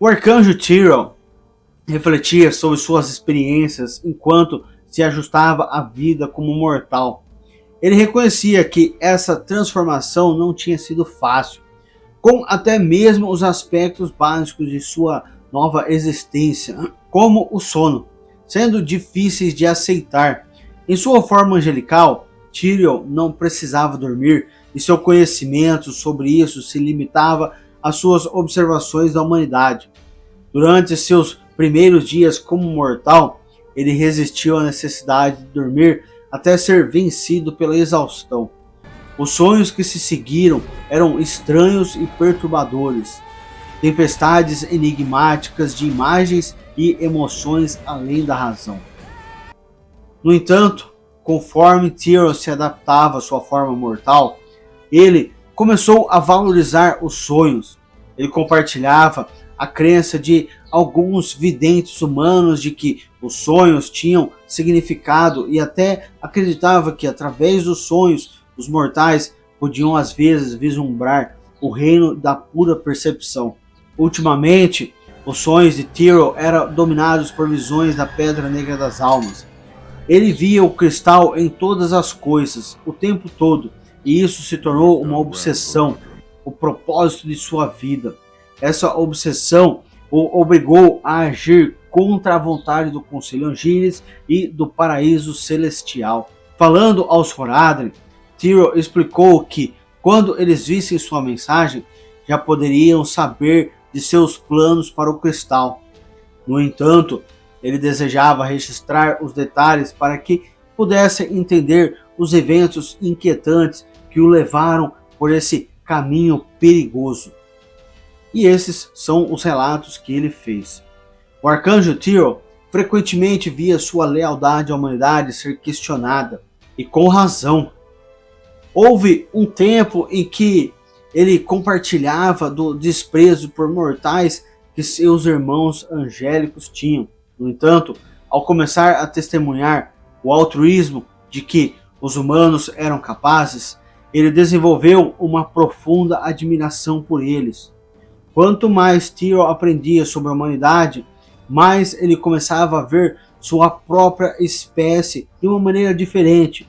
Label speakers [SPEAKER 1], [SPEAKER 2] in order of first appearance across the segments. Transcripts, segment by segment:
[SPEAKER 1] O arcanjo Tyrael refletia sobre suas experiências enquanto se ajustava à vida como mortal. Ele reconhecia que essa transformação não tinha sido fácil, com até mesmo os aspectos básicos de sua nova existência, como o sono, sendo difíceis de aceitar. Em sua forma angelical, Tyrael não precisava dormir e seu conhecimento sobre isso se limitava às suas observações da humanidade. Durante seus primeiros dias como mortal, ele resistiu à necessidade de dormir até ser vencido pela exaustão. Os sonhos que se seguiram eram estranhos e perturbadores, tempestades enigmáticas de imagens e emoções além da razão. No entanto, conforme Tyrael se adaptava à sua forma mortal, ele começou a valorizar os sonhos. Ele compartilhava a crença de alguns videntes humanos de que os sonhos tinham significado e até acreditava que através dos sonhos os mortais podiam às vezes vislumbrar o reino da pura percepção. Ultimamente, os sonhos de Tyrael eram dominados por visões da Pedra Negra das Almas. Ele via o cristal em todas as coisas, o tempo todo, e isso se tornou uma obsessão, o propósito de sua vida. Essa obsessão o obrigou a agir contra a vontade do Conselho Angiris e do Paraíso Celestial. Falando aos Horadrim, Tyrael explicou que, quando eles vissem sua mensagem, já poderiam saber de seus planos para o cristal. No entanto, ele desejava registrar os detalhes para que pudesse entender os eventos inquietantes que o levaram por esse caminho perigoso. E esses são os relatos que ele fez. O arcanjo Tyrael frequentemente via sua lealdade à humanidade ser questionada, e com razão. Houve um tempo em que ele compartilhava do desprezo por mortais que seus irmãos angélicos tinham. No entanto, ao começar a testemunhar o altruísmo de que os humanos eram capazes, ele desenvolveu uma profunda admiração por eles. Quanto mais Tyrael aprendia sobre a humanidade, mais ele começava a ver sua própria espécie de uma maneira diferente,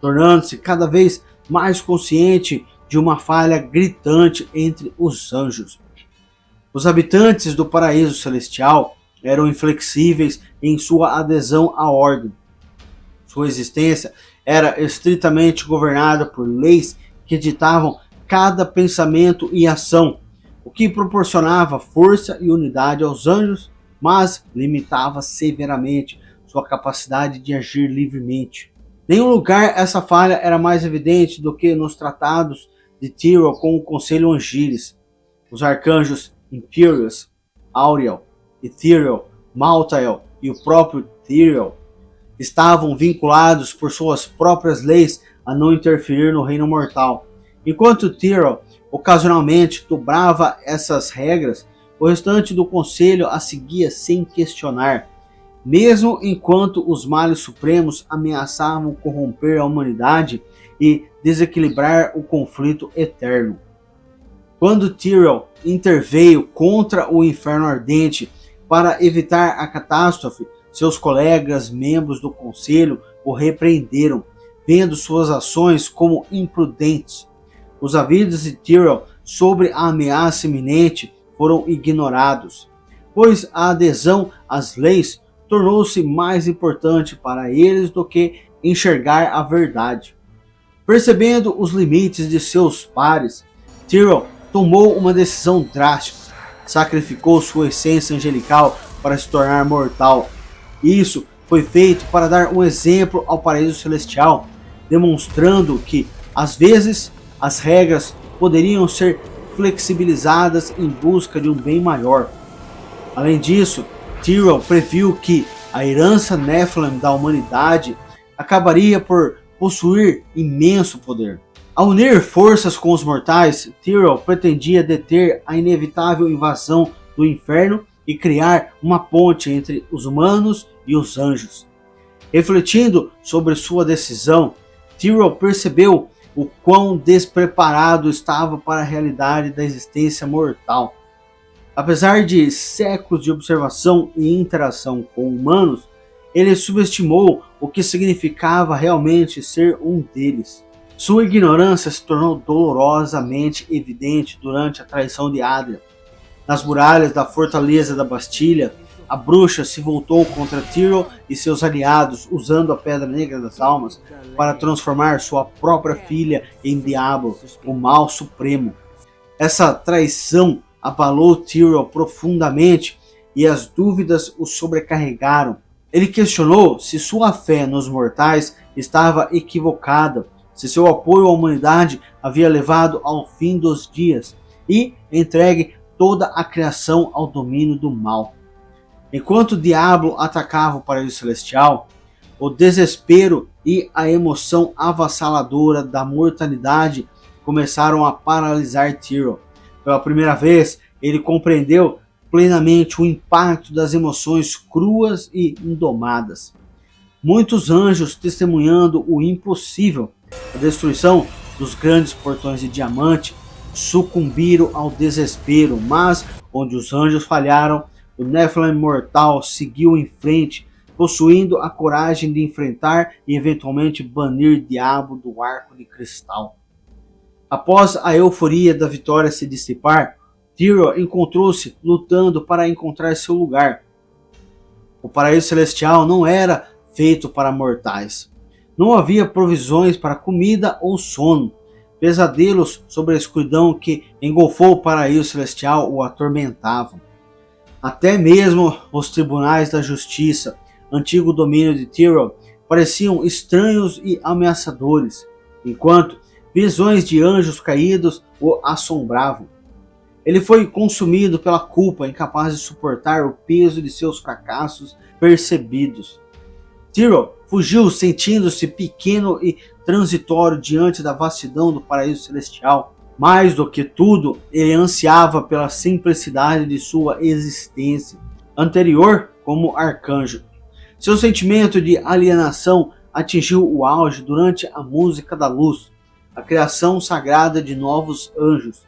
[SPEAKER 1] tornando-se cada vez mais consciente de uma falha gritante entre os anjos. Os habitantes do Paraíso Celestial eram inflexíveis em sua adesão à ordem. Sua existência era estritamente governada por leis que ditavam cada pensamento e ação, o que proporcionava força e unidade aos anjos, mas limitava severamente sua capacidade de agir livremente. Em nenhum lugar essa falha era mais evidente do que nos tratados de Tyrael com o Conselho Angiris. Os arcanjos Imperius, Auriel, Ethereal, Maltael e o próprio Tyrael estavam vinculados por suas próprias leis a não interferir no reino mortal. Enquanto Tyrael ocasionalmente dobrava essas regras, o restante do conselho a seguia sem questionar, mesmo enquanto os males supremos ameaçavam corromper a humanidade e desequilibrar o conflito eterno. Quando Tyrael interveio contra o inferno ardente para evitar a catástrofe, seus colegas membros do conselho o repreenderam, vendo suas ações como imprudentes. Os avisos de Tyrael sobre a ameaça iminente foram ignorados, pois a adesão às leis tornou-se mais importante para eles do que enxergar a verdade. Percebendo os limites de seus pares, Tyrael tomou uma decisão drástica. Sacrificou sua essência angelical para se tornar mortal. Isso foi feito para dar um exemplo ao Paraíso Celestial, demonstrando que, às vezes, as regras poderiam ser flexibilizadas em busca de um bem maior. Além disso, Tyrael previu que a herança Nephilim da humanidade acabaria por possuir imenso poder. Ao unir forças com os mortais, Tyrael pretendia deter a inevitável invasão do inferno e criar uma ponte entre os humanos e os anjos. Refletindo sobre sua decisão, Tyrael percebeu o quão despreparado estava para a realidade da existência mortal. Apesar de séculos de observação e interação com humanos, ele subestimou o que significava realmente ser um deles. Sua ignorância se tornou dolorosamente evidente durante a traição de Adrian. Nas muralhas da fortaleza da Bastilha, a bruxa se voltou contra Tyrion e seus aliados, usando a Pedra Negra das Almas para transformar sua própria filha em Diablo, o mal supremo. Essa traição abalou Tyrion profundamente e as dúvidas o sobrecarregaram. Ele questionou se sua fé nos mortais estava equivocada, se seu apoio à humanidade havia levado ao fim dos dias e entregue toda a criação ao domínio do mal. Enquanto o Diablo atacava o Paraíso Celestial, o desespero e a emoção avassaladora da mortalidade começaram a paralisar Tyrion. Pela primeira vez, ele compreendeu plenamente o impacto das emoções cruas e indomadas. Muitos anjos testemunhando o impossível, a destruição dos grandes portões de diamante, sucumbiram ao desespero, mas onde os anjos falharam, o Nephilim mortal seguiu em frente, possuindo a coragem de enfrentar e eventualmente banir Diabo do Arco de Cristal. Após a euforia da vitória se dissipar, Tyrion encontrou-se lutando para encontrar seu lugar. O Paraíso Celestial não era feito para mortais. Não havia provisões para comida ou sono. Pesadelos sobre a escuridão que engolfou o Paraíso Celestial o atormentavam. Até mesmo os tribunais da justiça, antigo domínio de Tyrion, pareciam estranhos e ameaçadores, enquanto visões de anjos caídos o assombravam. Ele foi consumido pela culpa, incapaz de suportar o peso de seus fracassos percebidos. Tyrion fugiu sentindo-se pequeno e transitório diante da vastidão do Paraíso Celestial. Mais do que tudo, ele ansiava pela simplicidade de sua existência, anterior como arcanjo. Seu sentimento de alienação atingiu o auge durante a música da luz, a criação sagrada de novos anjos.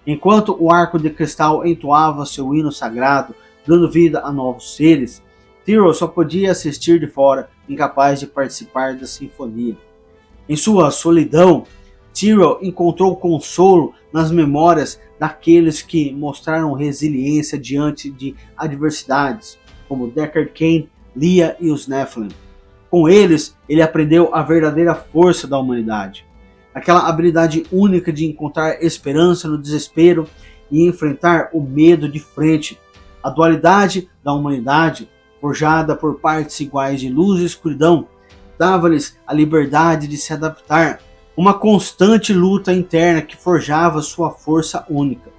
[SPEAKER 1] Enquanto o Arco de Cristal entoava seu hino sagrado, dando vida a novos seres, Tyrion só podia assistir de fora, incapaz de participar da sinfonia. Em sua solidão, Tyrion encontrou consolo nas memórias daqueles que mostraram resiliência diante de adversidades, como Deckard Cain, Leah e os Nephilim. Com eles, ele aprendeu a verdadeira força da humanidade, aquela habilidade única de encontrar esperança no desespero e enfrentar o medo de frente. A dualidade da humanidade, forjada por partes iguais de luz e escuridão, dava-lhes a liberdade de se adaptar, uma constante luta interna que forjava sua força única.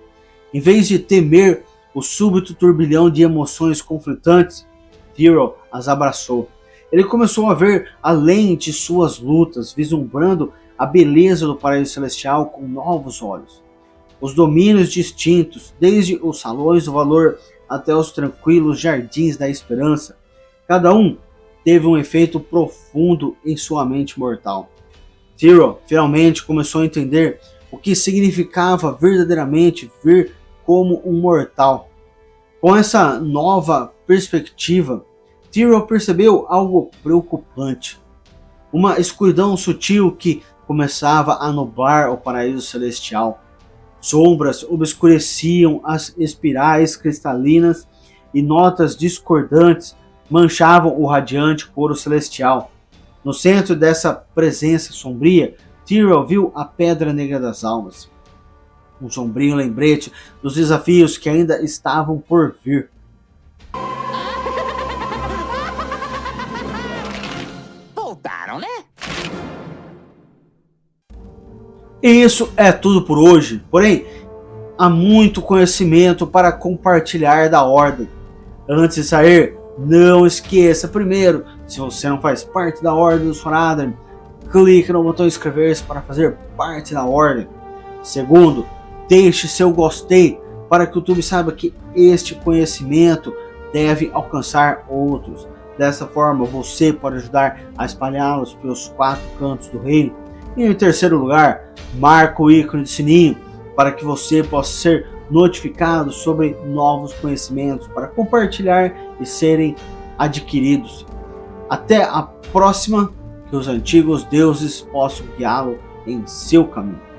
[SPEAKER 1] Em vez de temer o súbito turbilhão de emoções conflitantes, Tyrion as abraçou. Ele começou a ver além de suas lutas, vislumbrando a beleza do Paraíso Celestial com novos olhos. Os domínios distintos, desde os salões do valor até os tranquilos jardins da esperança, cada um teve um efeito profundo em sua mente mortal. Tyrion finalmente começou a entender o que significava verdadeiramente ver como um mortal. Com essa nova perspectiva, Tyrion percebeu algo preocupante. Uma escuridão sutil que começava a nublar o Paraíso Celestial. Sombras obscureciam as espirais cristalinas e notas discordantes manchavam o radiante coro celestial. No centro dessa presença sombria, Tyrion viu a Pedra Negra das Almas. Um sombrio lembrete dos desafios que ainda estavam por vir.
[SPEAKER 2] Voltaram, né?
[SPEAKER 1] E isso é tudo por hoje. Porém, há muito conhecimento para compartilhar da Ordem. Antes de sair, não esqueça, primeiro, se você não faz parte da Ordem dos Horadrim, clique no botão inscrever-se para fazer parte da Ordem. Segundo, deixe seu gostei para que o YouTube saiba que este conhecimento deve alcançar outros. Dessa forma, você pode ajudar a espalhá-los pelos 4 cantos do reino. E em terceiro lugar, marque o ícone de sininho para que você possa ser notificados sobre novos conhecimentos para compartilhar e serem adquiridos. Até a próxima, que os antigos deuses possam guiá-lo em seu caminho.